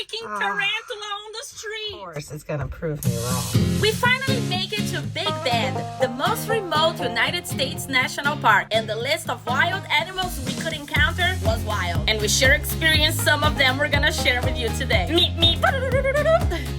freaking tarantula on the street. Of course, it's gonna prove me wrong. We finally make it to Big Bend, the most remote United States national park, and the list of wild animals we could encounter was wild. And we sure experienced some of them we're gonna share with you today. Meet.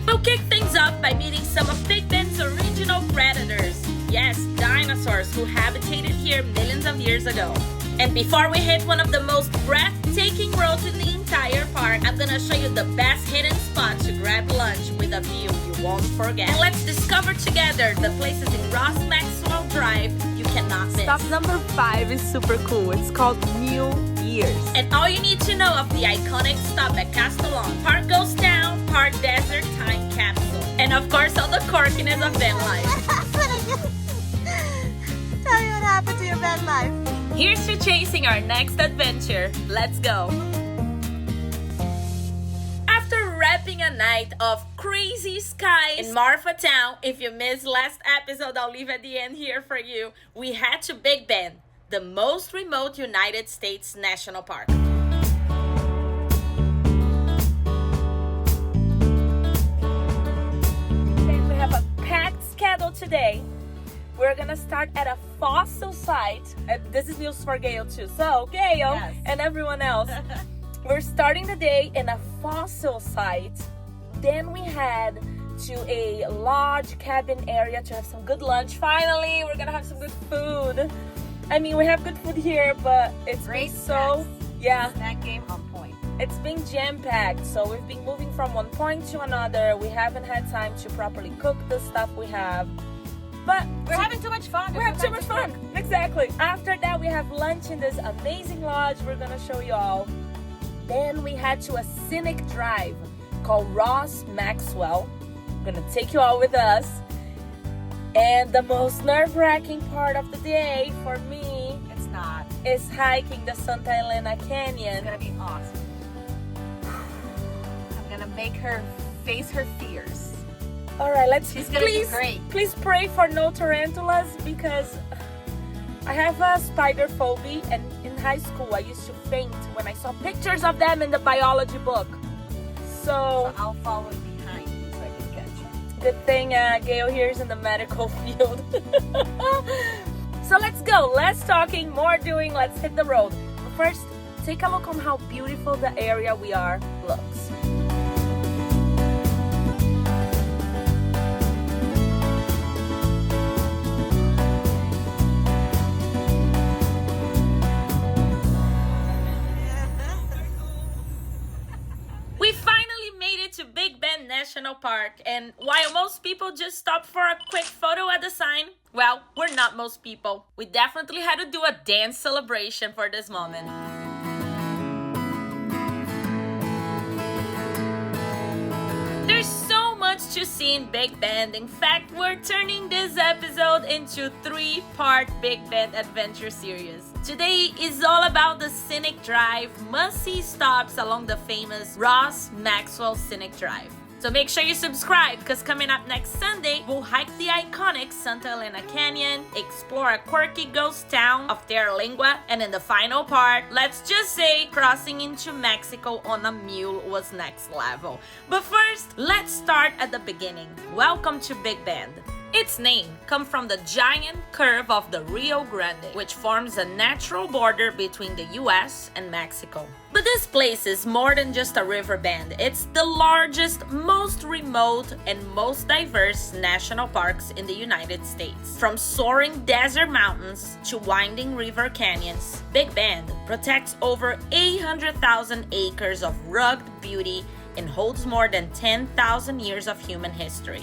We'll kick things off by meeting some of Big Bend's original predators. Yes, dinosaurs who habitated here millions of years ago. And before we hit one of the most breathtaking roads in the entire park, I'm gonna show you the best hidden spot to grab lunch with a view you won't forget. And let's discover together the places in Ross Maxwell Drive you cannot miss. Stop number 5 is super cool. It's called New Year's. And all you need to know of the iconic stop at Castellon. Part Ghost Town, part Desert Time Capsule. And of course all the quirkiness of van life. Tell me what happened to your van life. Here's to chasing our next adventure. Let's go. After wrapping a night of crazy skies in Marfa Town, if you missed last episode, I'll leave at the end here for you. We head to Big Bend, the most remote United States national park. And we have a packed schedule today. We're gonna start at a fossil site. This is news for Gail too. So Gail and everyone else, we're starting the day in a fossil site. Then we head to a lodge cabin area to have some good lunch. Finally, we're gonna have some good food. I mean, we have good food here, but it's Great been so Snack game on point. It's been jam-packed. So we've been moving from one point to another. We haven't had time to properly cook the stuff we have. But We're having too much fun. we have too much fun. Exactly. After that, we have lunch in this amazing lodge we're gonna show you all. Then we head to a scenic drive called Ross Maxwell. We're gonna take you all with us. And the most nerve-wracking part of the day for me It's not. is hiking the Santa Elena Canyon. It's gonna be awesome. I'm gonna make her face her fears. All right, let's. She's gonna do great. Please pray for no tarantulas because I have a spider phobia, and in high school I used to faint when I saw pictures of them in the biology book. So I'll follow behind you so I can catch you. Good thing Gail here is in the medical field. So let's go. Less talking, more doing. Let's hit the road. But first, take a look on how beautiful the area we are looks. We finally made it to Big Bend National Park, and while most people just stop for a quick photo at the sign, well, we're not most people. We definitely had to do a dance celebration for this moment. There's so much to see in Big Bend. In fact, we're turning this episode into 3-part Big Bend adventure series. Today is all about the scenic drive, must-see stops along the famous Ross Maxwell Scenic Drive. So make sure you subscribe, because coming up next Sunday, we'll hike the iconic Santa Elena Canyon, explore a quirky ghost town of Terralingua, and in the final part, let's just say crossing into Mexico on a mule was next level. But first, let's start at the beginning. Welcome to Big Bend. Its name comes from the giant curve of the Rio Grande, which forms a natural border between the US and Mexico. But this place is more than just a river bend. It's the largest, most remote, and most diverse national parks in the United States. From soaring desert mountains to winding river canyons, Big Bend protects over 800,000 acres of rugged beauty and holds more than 10,000 years of human history.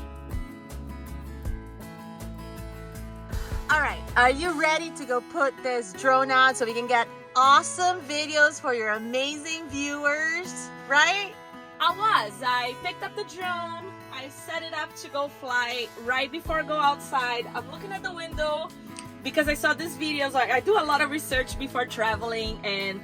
All right, are you ready to go put this drone out so we can get awesome videos for your amazing viewers, right? I picked up the drone, I set it up to go fly right before I go outside. I'm looking at the window because I saw these videos. I do a lot of research before traveling, and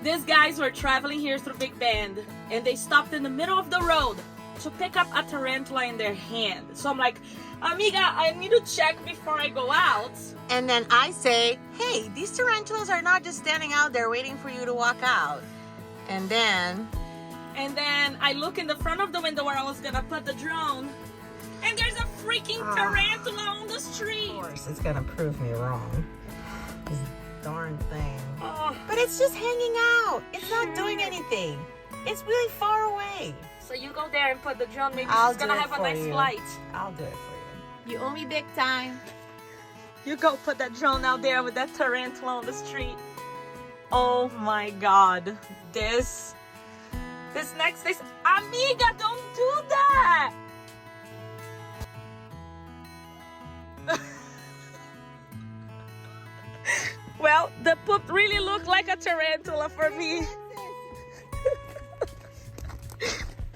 these guys were traveling here through Big Bend, and they stopped in the middle of the road to pick up a tarantula in their hand. So I'm like, amiga, I need to check before I go out. And then I say, hey, these tarantulas are not just standing out there waiting for you to walk out. And then And then I look in the front of the window where I was gonna put the drone, and there's a freaking tarantula on the street. Of course, it's gonna prove me wrong. This darn thing. Oh. But it's just hanging out. It's not doing anything. It's really far away. So you go there and put the drone. Maybe I'll she's gonna do it have a for nice you. flight. I'll do it for you. You owe me big time. You go put that drone out there with that tarantula on the street. Oh my God. This next is, amiga, don't do that. Well, the poop really looked like a tarantula for me.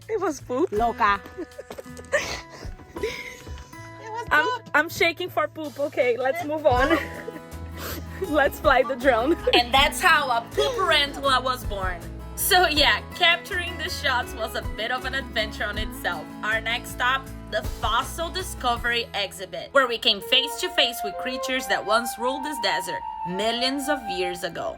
It was poop. Loca. I'm shaking for poop. Okay, let's move on. Let's fly the drone. And that's how a pooperantula was born. So yeah, capturing the shots was a bit of an adventure on itself. Our next stop, the Fossil Discovery Exhibit, where we came face to face with creatures that once ruled this desert millions of years ago.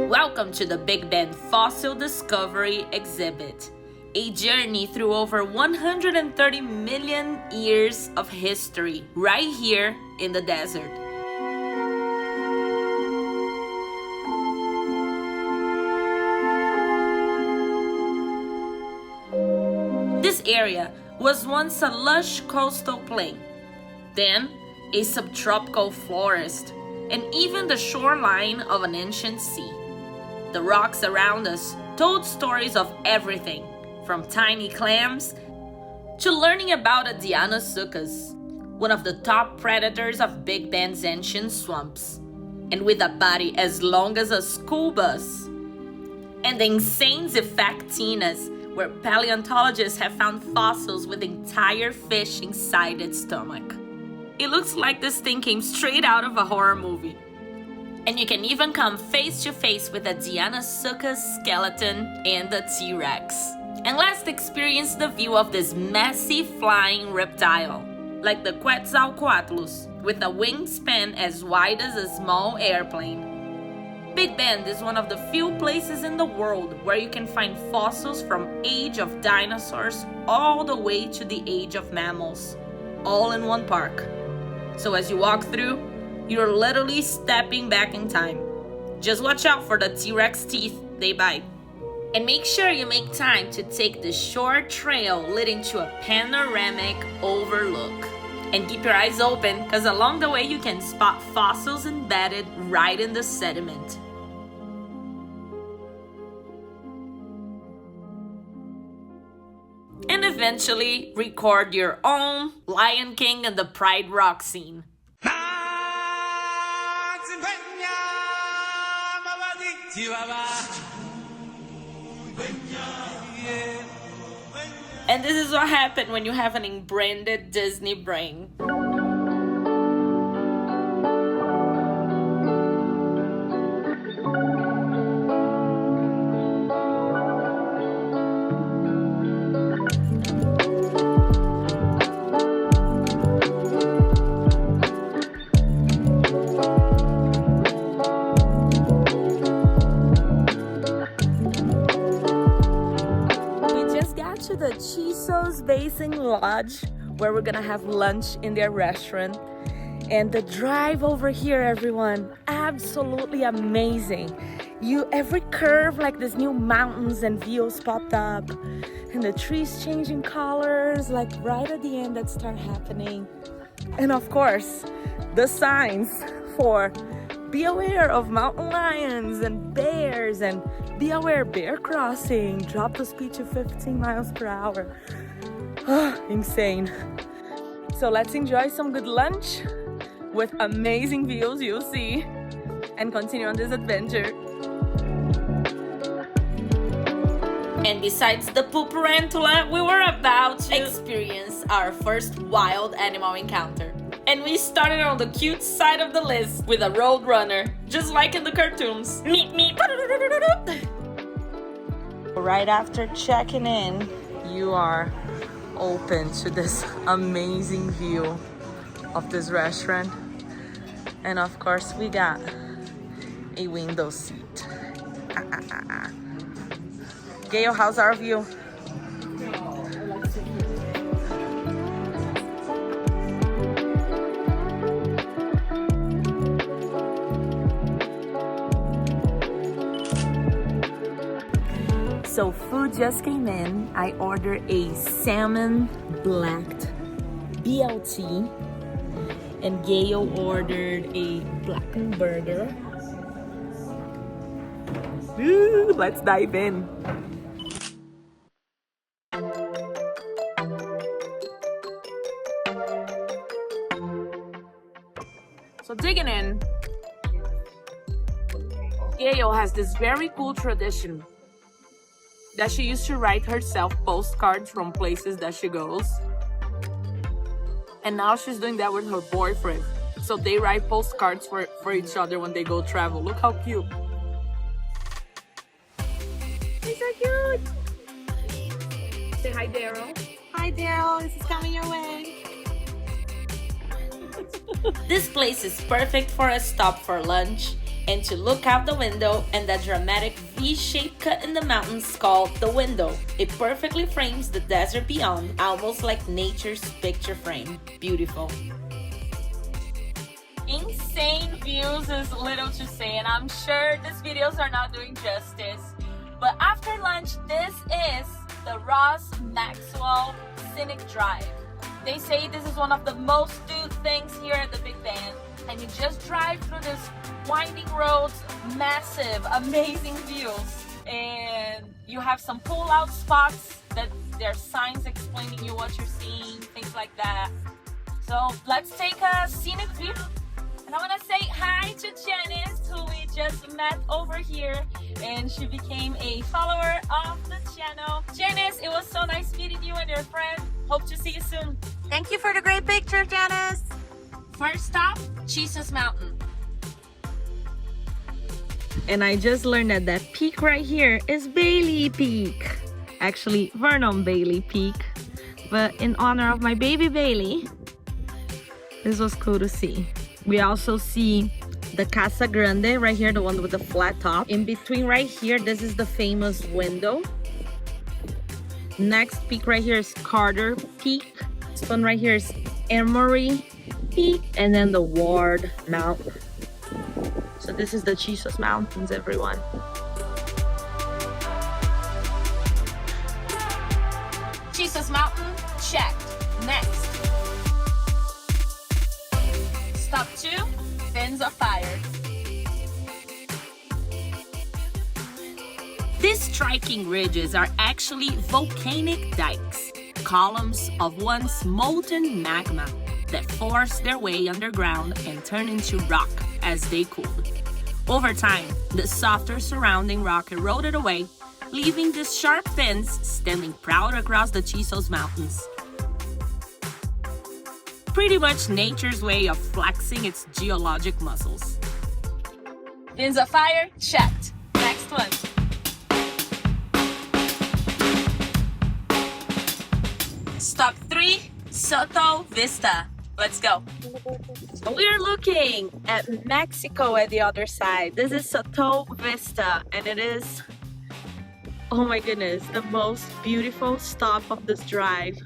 Welcome to the Big Bend Fossil Discovery Exhibit, a journey through over 130 million years of history right here in the desert. This area was once a lush coastal plain, then a subtropical forest, and even the shoreline of an ancient sea. The rocks around us told stories of everything, from tiny clams to learning about a Deinosuchus, one of the top predators of Big Bend's ancient swamps, and with a body as long as a school bus. And the insane Zephactinus, where paleontologists have found fossils with entire fish inside its stomach. It looks like this thing came straight out of a horror movie. And you can even come face to face with a Deinosuchus skeleton and a T-Rex. And let's experience the view of this massive flying reptile, like the Quetzalcoatlus, with a wingspan as wide as a small airplane. Big Bend is one of the few places in the world where you can find fossils from age of dinosaurs all the way to the age of mammals, all in one park. So as you walk through, you're literally stepping back in time. Just watch out for the T-Rex teeth, they bite. And make sure you make time to take the short trail leading to a panoramic overlook. And keep your eyes open, because along the way you can spot fossils embedded right in the sediment. And eventually record your own Lion King and the Pride Rock scene. And this is what happened when you have an inbranded Disney brain. To the Chiso's Basin Lodge, where we're gonna have lunch in their restaurant. And the drive over here, everyone, absolutely amazing. Every curve, like these new mountains and views popped up, and the trees changing colors, like right at the end that start happening. And of course, the signs for be aware of mountain lions and bears, and be aware bear crossing, drop the speed to 15 miles per hour. Insane. So let's enjoy some good lunch with amazing views, you'll see, and continue on this adventure. And besides the Pooparantula, we were about to experience our first wild animal encounter. And we started on the cute side of the list with a roadrunner, just like in the cartoons. Meet me. Right after checking in, you are open to this amazing view of this restaurant. And of course, we got a window seat. Gail, how's our view? So food just came in. I ordered a salmon blacked BLT, and Gail ordered a blackened burger. Ooh, let's dive in. So digging in, Gail has this very cool tradition that she used to write herself postcards from places that she goes. And now she's doing that with her boyfriend. So they write postcards for each other when they go travel. Look how cute. He's so cute. Say hi, Daryl. Hi, Daryl. This is coming your way. This place is perfect for a stop for lunch and to look out the window and that dramatic V-shaped cut in the mountains called the window. It perfectly frames the desert beyond, almost like nature's picture frame. Beautiful. Insane views is little to say, and I'm sure these videos are not doing justice. But after lunch, this is the Ross Maxwell Scenic Drive. They say this is one of the most do things here at the Big Bend, and you just drive through this winding roads, massive, amazing views, and you have some pull-out spots that there are signs explaining you what you're seeing, things like that. So let's take a scenic view. And I want to say hi to Janice, who we just met over here, and she became a follower of the channel. Janice, it was so nice meeting you and your friend. Hope to see you soon. Thank you for the great picture, Janice. First stop, Jesus Mountain. And I just learned that that peak right here is Bailey Peak. Actually, Vernon Bailey Peak. But in honor of my baby Bailey, this was cool to see. We also see the Casa Grande right here, the one with the flat top. In between right here, this is the famous window. Next peak right here is Carter Peak. This one right here is Emory Peak. And then the Ward Mountain. So this is the Jesus Mountains, everyone. Jesus Mountain, checked. Next. Stop 2, Fins of Fire. These striking ridges are actually volcanic dikes, columns of once molten magma that forced their way underground and turned into rock as they cooled. Over time, the softer surrounding rock eroded away, leaving these sharp fins standing proud across the Chisos Mountains. Pretty much nature's way of flexing its geologic muscles. Fins of Fire, checked. Next one. Stop 3, Soto Vista. Let's go. We're looking at Mexico at the other side. This is Soto Vista, and it is, oh my goodness, the most beautiful stop of this drive,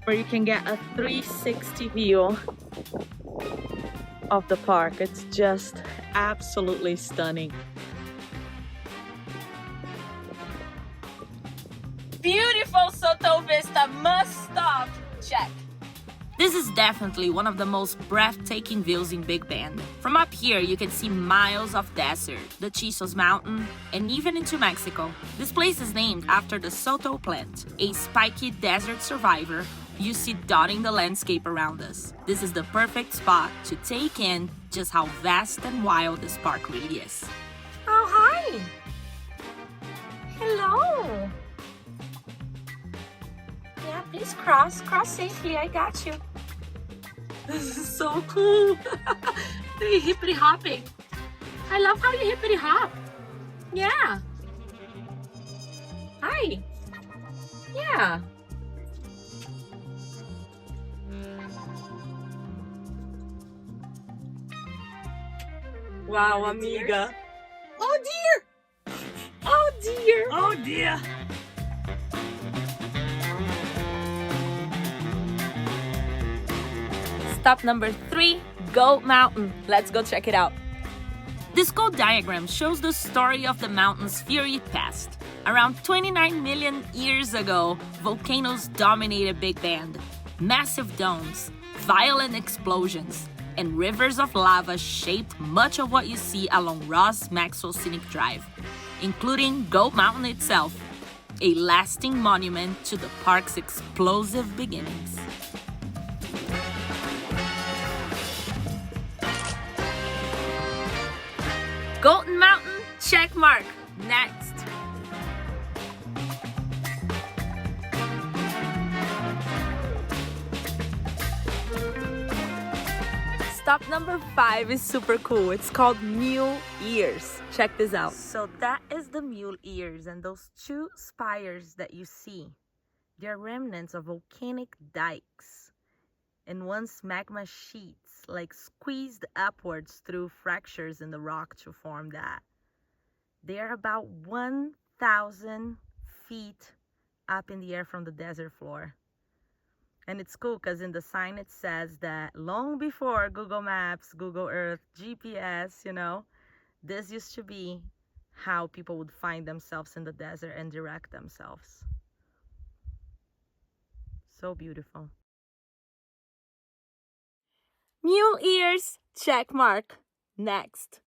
where you can get a 360 view of the park. It's just absolutely stunning. Beautiful Soto Vista, must stop. Check. This is definitely one of the most breathtaking views in Big Bend. From up here, you can see miles of desert, the Chisos Mountain, and even into Mexico. This place is named after the Soto plant, a spiky desert survivor you see dotting the landscape around us. This is the perfect spot to take in just how vast and wild this park really is. Oh, hi! Hello! Oh. Yeah, please cross. Cross safely. I got you. This is so cool. They're hippity hopping. I love how you hippity hop. Yeah. Hi. Yeah. Wow, amiga. Oh dear! Oh dear. Oh dear! Stop number 3, Goat Mountain. Let's go check it out. This code diagram shows the story of the mountain's fiery past. Around 29 million years ago, volcanoes dominated Big Bend. Massive domes, violent explosions, and rivers of lava shaped much of what you see along Ross Maxwell Scenic Drive, including Goat Mountain itself, a lasting monument to the park's explosive beginnings. Golden Mountain, check mark. Next. Stop number 5 is super cool. It's called Mule Ears. Check this out. So that is the mule ears, and those 2 spires that you see, they're remnants of volcanic dikes. And once magma sheets like squeezed upwards through fractures in the rock to form that. They are about 1,000 feet up in the air from the desert floor. And it's cool because in the sign it says that long before Google Maps, Google Earth, GPS, this used to be how people would find themselves in the desert and direct themselves. So beautiful. Mule ears, check mark. Next.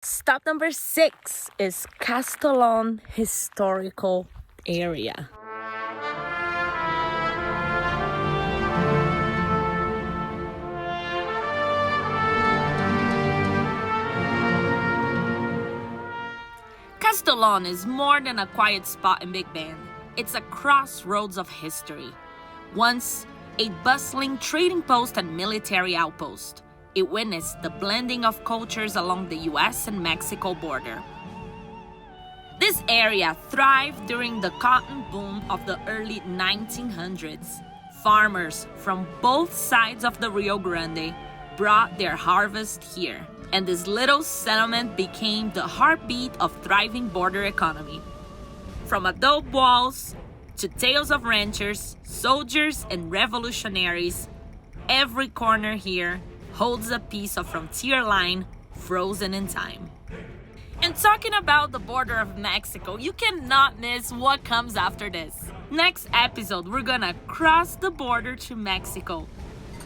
Stop number 6 is Castellon Historical Area. Castellon is more than a quiet spot in Big Bend. It's a crossroads of history. Once a bustling trading post and military outpost, it witnessed the blending of cultures along the US and Mexico border. This area thrived during the cotton boom of the early 1900s. Farmers from both sides of the Rio Grande brought their harvest here, and this little settlement became the heartbeat of thriving border economy. From adobe walls to tales of ranchers, soldiers, and revolutionaries, every corner here holds a piece of frontier line frozen in time. And talking about the border of Mexico, you cannot miss what comes after this. Next episode, we're gonna cross the border to Mexico.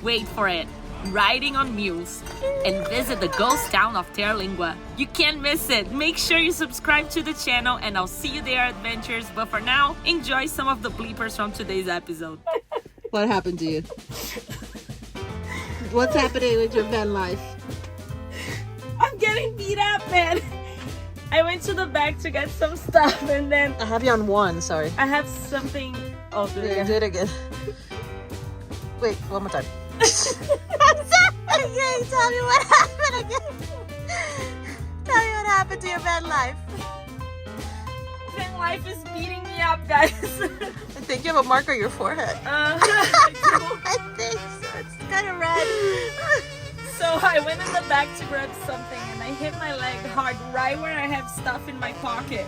Wait for it. Riding on mules, and visit the ghost town of Terlingua. You can't miss it. Make sure you subscribe to the channel, and I'll see you there, adventures. But for now, enjoy some of the bleepers from today's episode. What happened to you? What's happening with your van life? I'm getting beat up, man. I went to the back to get some stuff, and then I have you on 1, sorry. I have something. Oh, Yeah, do it again. Wait, one more time. I'm sorry. Okay, tell me what happened again. Tell me what happened to your van life. Van life is beating me up, guys. I think you have a mark on your forehead. I I think so. It's kind of red. So I went in the back to grab something, and I hit my leg hard right where I have stuff in my pocket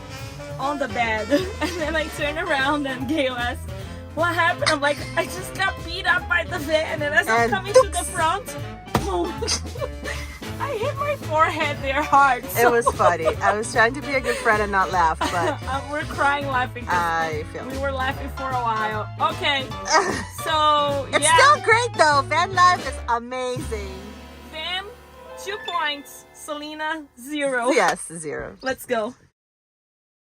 on the bed. And then I turn around, and Gail asked, "What happened?" I'm like, "I just got beat up by the van," and as I'm coming to the front, boom. I hit my forehead there hard. It was funny. I was trying to be a good friend and not laugh, but we're crying laughing. I feel We were laughing for a while. Okay, so it's yeah. still great though. Van life is amazing. Van, 2 points. Selena, 0. Yes, 0. Let's go.